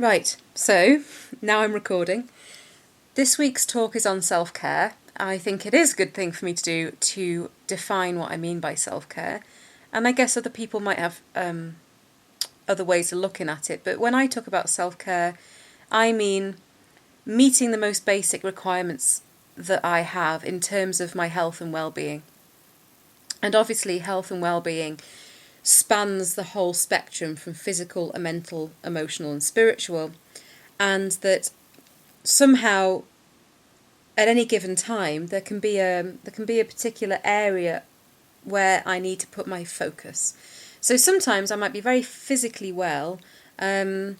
Right, so now I'm recording. This week's talk is on self-care. I think it is a good thing for me to do to define what I mean by self-care. And I guess other people might have other ways of looking at it. But when I talk about self-care, I mean meeting the most basic requirements that I have in terms of my health and well-being. And obviously health and well-being spans the whole spectrum from physical and mental, emotional and spiritual, and that somehow at any given time there can be a particular area where I need to put my focus. So sometimes I might be very physically well, and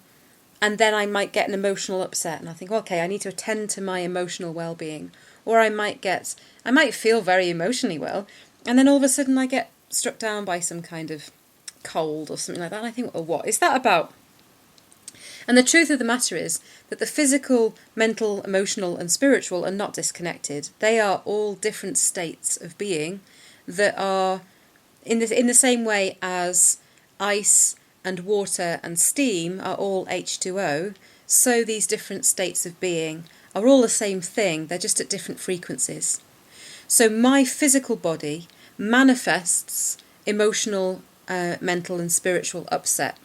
then I might get an emotional upset and I think, okay, I need to attend to my emotional well-being. Or I might feel very emotionally well, and then all of a sudden I get struck down by some kind of cold or something like that, and I think, well, what is that about? And the truth of the matter is that the physical, mental, emotional and spiritual are not disconnected. They are all different states of being that are in the same way as ice and water and steam are all H2O, so these different states of being are all the same thing, they're just at different frequencies. So my physical body manifests emotional, mental and spiritual upset.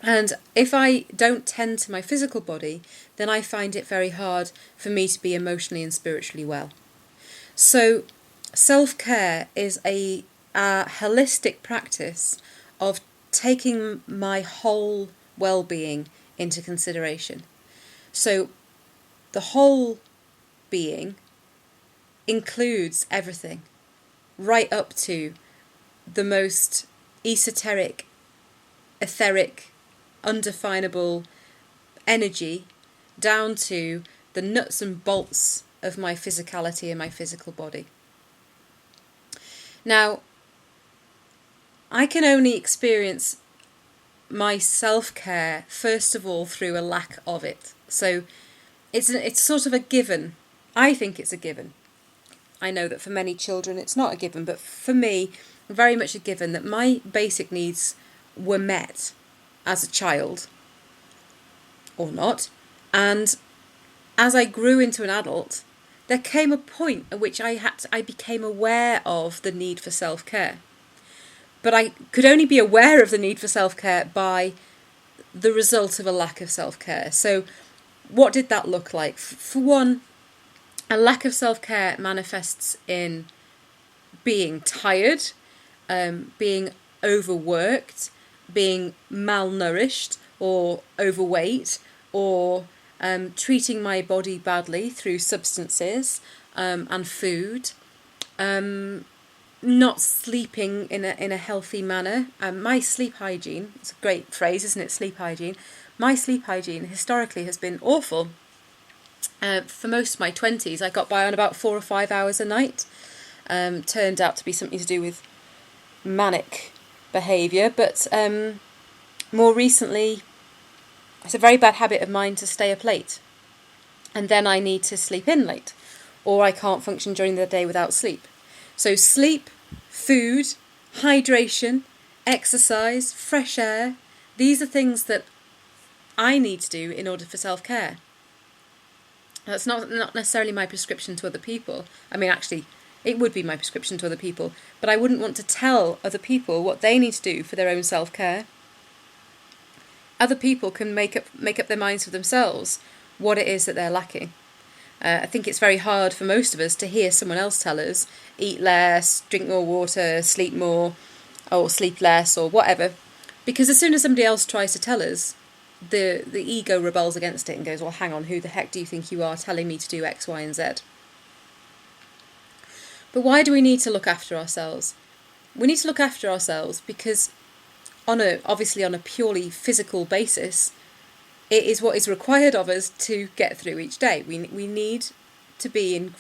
And if I don't tend to my physical body, then I find it very hard for me to be emotionally and spiritually well. So self-care is a holistic practice of taking my whole well-being into consideration. So the whole being includes everything, right up to the most esoteric, etheric, undefinable energy, down to the nuts and bolts of my physicality and my physical body. Now, I can only experience my self-care, first of all, through a lack of it. So it's sort of a given. I think it's a given. I know that for many children it's not a given, but for me, very much a given that my basic needs were met as a child, or not. And as I grew into an adult, there came a point at which I became aware of the need for self-care. But I could only be aware of the need for self-care by the result of a lack of self-care. So what did that look like? For one, a lack of self-care manifests in being tired, being overworked, being malnourished or overweight, or treating my body badly through substances and food, not sleeping in a healthy manner. My sleep hygiene, it's a great phrase, isn't it, sleep hygiene? My sleep hygiene historically has been awful. For most of my 20s, I got by on about 4 or 5 hours a night. Turned out to be something to do with manic behaviour, but more recently, it's a very bad habit of mine to stay up late. And then I need to sleep in late, or I can't function during the day without sleep. So sleep, food, hydration, exercise, fresh air, these are things that I need to do in order for self-care. That's not necessarily my prescription to other people. I mean, actually, it would be my prescription to other people, but I wouldn't want to tell other people what they need to do for their own self-care. Other people can make up their minds for themselves what it is that they're lacking. I think it's very hard for most of us to hear someone else tell us, eat less, drink more water, sleep more, or sleep less, or whatever. Because as soon as somebody else tries to tell us, the ego rebels against it and goes, well, hang on, who the heck do you think you are telling me to do X, Y, and Z? But why do we need to look after ourselves? We need to look after ourselves because obviously on a purely physical basis, it is what is required of us to get through each day. We need to be in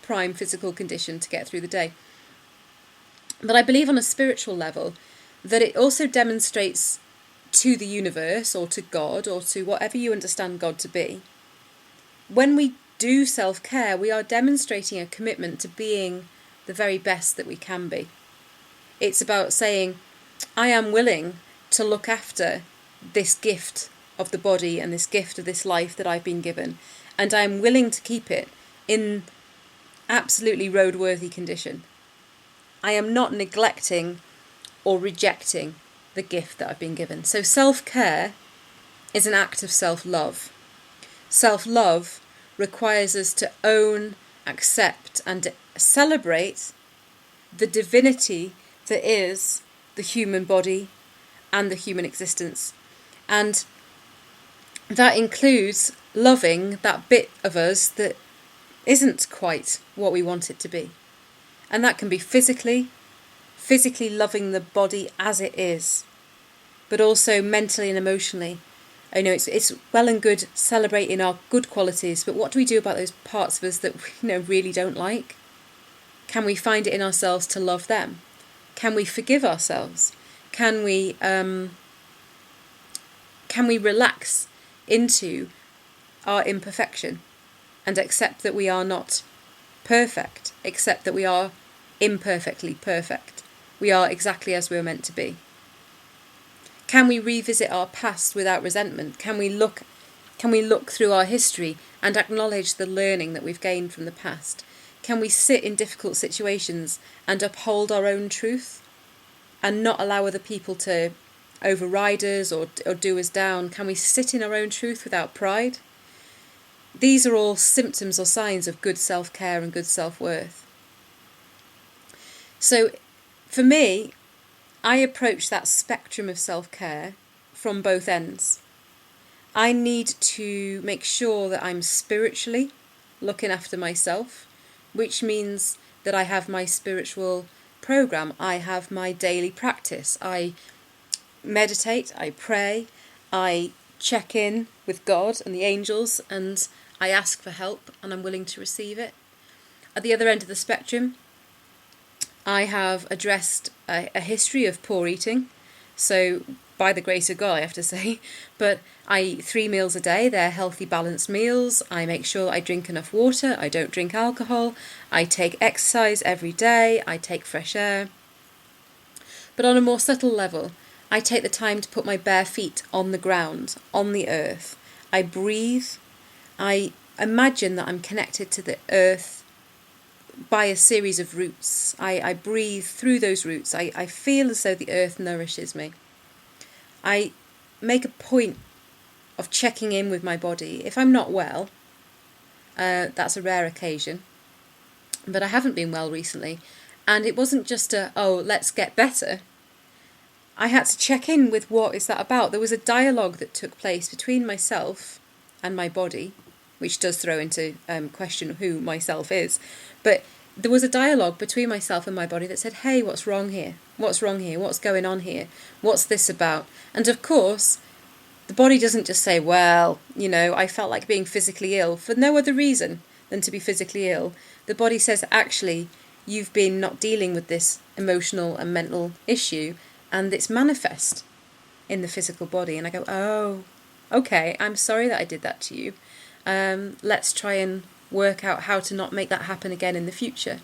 prime physical condition to get through the day. But I believe on a spiritual level that it also demonstrates to the universe or to God or to whatever you understand God to be. When we do self-care, we are demonstrating a commitment to being the very best that we can be. It's about saying, I am willing to look after this gift of the body and this gift of this life that I've been given, and I'm willing to keep it in absolutely roadworthy condition. I am not neglecting or rejecting the gift that I've been given. So self-care is an act of self-love. Self-love requires us to own, accept, and celebrate the divinity that is the human body and the human existence. And that includes loving that bit of us that isn't quite what we want it to be. And that can be physically loving the body as it is, but also mentally and emotionally. I know it's well and good celebrating our good qualities, but what do we do about those parts of us that we really don't like? Can we find it in ourselves to love them? Can we forgive ourselves? Can we relax into our imperfection and accept that we are not perfect, accept that we are imperfectly perfect? We are exactly as we were meant to be. Can we revisit our past without resentment? Can we look through our history and acknowledge the learning that we've gained from the past? Can we sit in difficult situations and uphold our own truth and not allow other people to override us or do us down? Can we sit in our own truth without pride? These are all symptoms or signs of good self-care and good self-worth. So for me, I approach that spectrum of self-care from both ends. I need to make sure that I'm spiritually looking after myself, which means that I have my spiritual program. I have my daily practice. I meditate, I pray, I check in with God and the angels, and I ask for help, and I'm willing to receive it. At the other end of the spectrum, I have addressed a history of poor eating. So by the grace of God, I have to say, but I eat 3 meals a day. They're healthy, balanced meals. I make sure I drink enough water. I don't drink alcohol. I take exercise every day. I take fresh air. But on a more subtle level, I take the time to put my bare feet on the ground, on the earth. I breathe. I imagine that I'm connected to the earth by a series of roots. I breathe through those roots. I feel as though the earth nourishes me. I make a point of checking in with my body. If I'm not well, that's a rare occasion, but I haven't been well recently, and it wasn't just let's get better. I had to check in with what is that about. There was a dialogue that took place between myself and my body, which does throw into question who myself is. But there was a dialogue between myself and my body that said, hey, what's wrong here? What's wrong here? What's going on here? What's this about? And of course, the body doesn't just say, well, I felt like being physically ill for no other reason than to be physically ill. The body says, actually, you've been not dealing with this emotional and mental issue, and it's manifest in the physical body. And I go, oh, okay, I'm sorry that I did that to you. Let's try and work out how to not make that happen again in the future.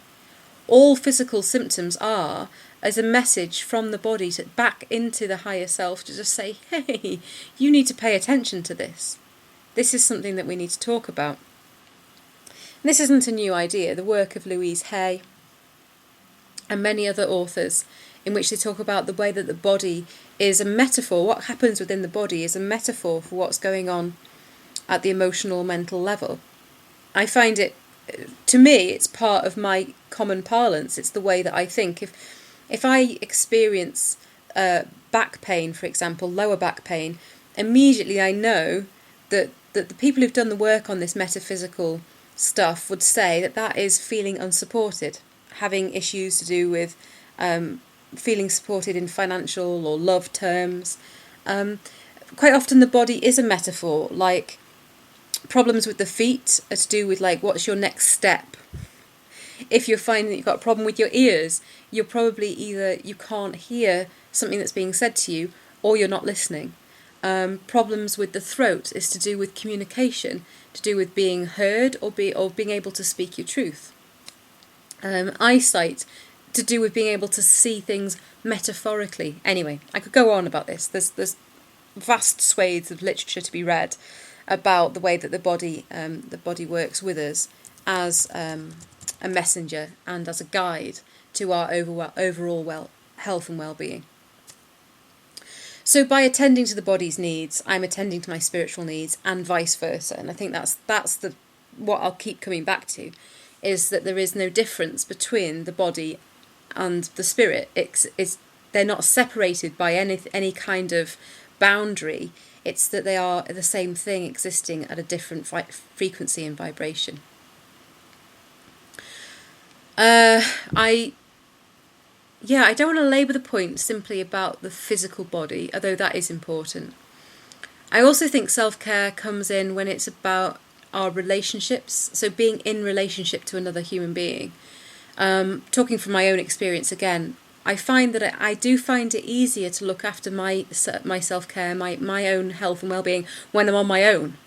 All physical symptoms are as a message from the body to back into the higher self to just say, hey, you need to pay attention to this. This is something that we need to talk about. And this isn't a new idea. The work of Louise Hay and many other authors, in which they talk about the way that the body is a metaphor. What happens within the body is a metaphor for what's going on at the emotional, mental level. I find it, to me, it's part of my common parlance. It's the way that I think. If I experience back pain, for example, lower back pain, immediately I know that the people who've done the work on this metaphysical stuff would say that that is feeling unsupported, having issues to do with feeling supported in financial or love terms. Quite often the body is a metaphor, like problems with the feet are to do with what's your next step. If you're finding that you've got a problem with your ears, you're probably either you can't hear something that's being said to you or you're not listening. Problems with the throat is to do with communication, to do with being heard or being able to speak your truth. Eyesight, to do with being able to see things metaphorically. Anyway, I could go on about this. There's vast swathes of literature to be read about the way that the body works with us as a messenger and as a guide to our overall health and well-being. So by attending to the body's needs, I'm attending to my spiritual needs, and vice versa. And I think that's what I'll keep coming back to, is that there is no difference between the body and the spirit. They're not separated by any kind of boundary. It's that they are the same thing, existing at a different frequency and vibration. I don't want to labour the point simply about the physical body, although that is important. I also think self-care comes in when it's about our relationships, so being in relationship to another human being. Talking from my own experience again, I find that I do find it easier to look after my self-care, my own health and well-being when I'm on my own.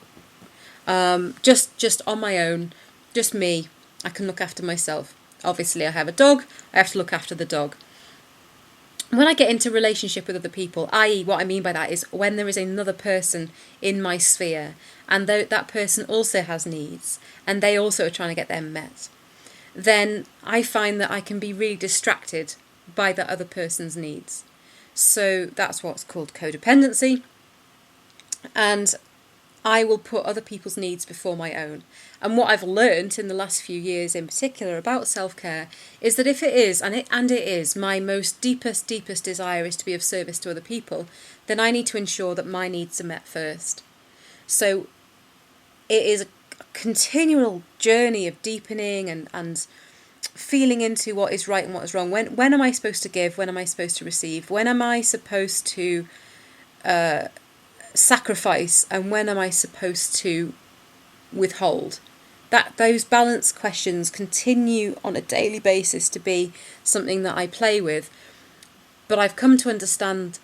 Just on my own, just me. I can look after myself. Obviously, I have a dog. I have to look after the dog. When I get into relationship with other people, i.e. what I mean by that is when there is another person in my sphere, and that person also has needs, and they also are trying to get them met, then I find that I can be really distracted by the other person's needs. So that's what's called codependency. And I will put other people's needs before my own. And what I've learned in the last few years in particular about self-care is that if it is, and it is, my most deepest desire is to be of service to other people, then I need to ensure that my needs are met first. So it is a continual journey of deepening and feeling into what is right and what is wrong. When am I supposed to give? When am I supposed to receive? When am I supposed to sacrifice, and when am I supposed to withhold? Those balance questions continue on a daily basis to be something that I play with, but I've come to understand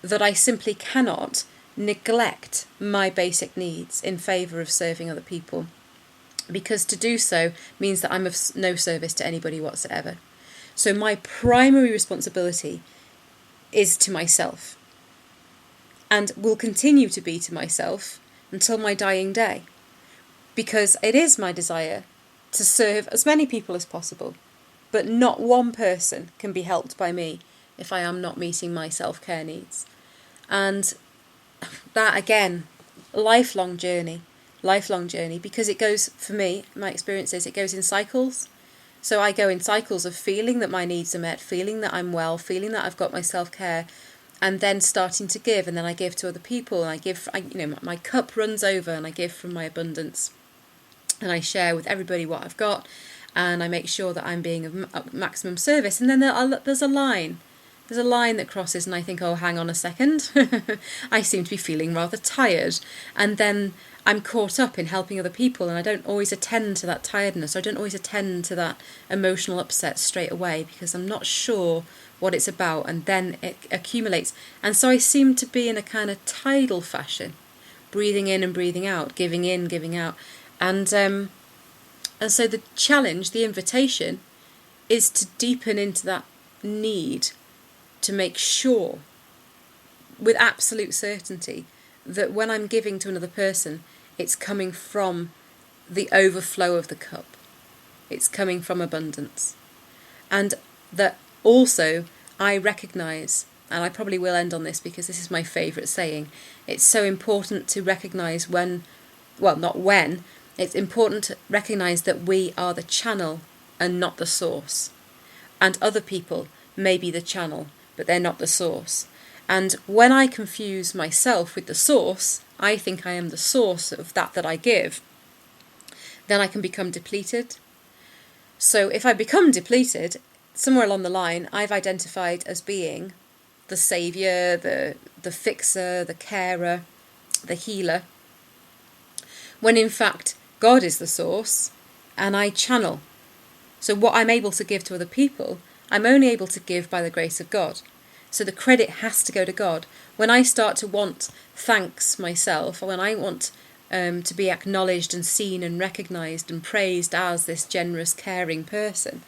that I simply cannot neglect my basic needs in favour of serving other people, because to do so means that I'm of no service to anybody whatsoever. So my primary responsibility is to myself, and will continue to be to myself until my dying day, because it is my desire to serve as many people as possible, but not one person can be helped by me if I am not meeting my self-care needs. And that, again, lifelong journey, because it goes, for me, my experience is it goes in cycles. So I go in cycles of feeling that my needs are met, feeling that I'm well, feeling that I've got my self-care, and then starting to give, and then I give to other people, and my cup runs over, and I give from my abundance, and I share with everybody what I've got, and I make sure that I'm being of maximum service. And then there's a line that crosses, and I think, oh, hang on a second, I seem to be feeling rather tired, and then I'm caught up in helping other people, and I don't always attend to that tiredness, I don't always attend to that emotional upset straight away, because I'm not sure what it's about, and then it accumulates. And so I seem to be in a kind of tidal fashion, breathing in and breathing out, giving in, giving out. And so the challenge, the invitation, is to deepen into that need to make sure, with absolute certainty, that when I'm giving to another person, it's coming from the overflow of the cup. It's coming from abundance. And that also I recognise, and I probably will end on this because this is my favourite saying, it's so important to recognise it's important to recognise that we are the channel and not the source. And other people may be the channel, but they're not the source. And when I confuse myself with the source, I think I am the source of that I give, then I can become depleted. So if I become depleted, somewhere along the line, I've identified as being the saviour, the fixer, the carer, the healer, when in fact God is the source and I channel. So what I'm able to give to other people, I'm only able to give by the grace of God. So the credit has to go to God. When I start to want thanks myself, or when I want to be acknowledged and seen and recognised and praised as this generous, caring person,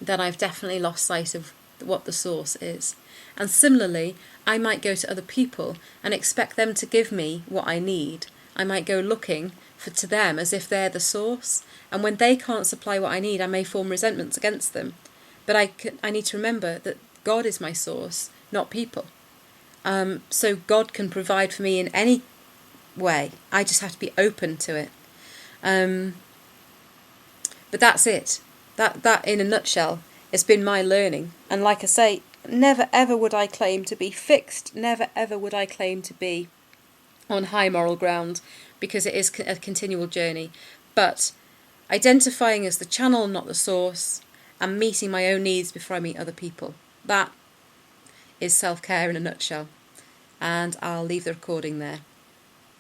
then I've definitely lost sight of what the source is. And similarly, I might go to other people and expect them to give me what I need. I might go looking to them as if they're the source. And when they can't supply what I need, I may form resentments against them. But I need to remember that God is my source, not people. So God can provide for me in any way. I just have to be open to it. But that's it. That in a nutshell has been my learning. And like I say, never ever would I claim to be fixed. Never ever would I claim to be on high moral ground, because it is a continual journey. But identifying as the channel, not the source, and meeting my own needs before I meet other people. That is self-care in a nutshell. And I'll leave the recording there.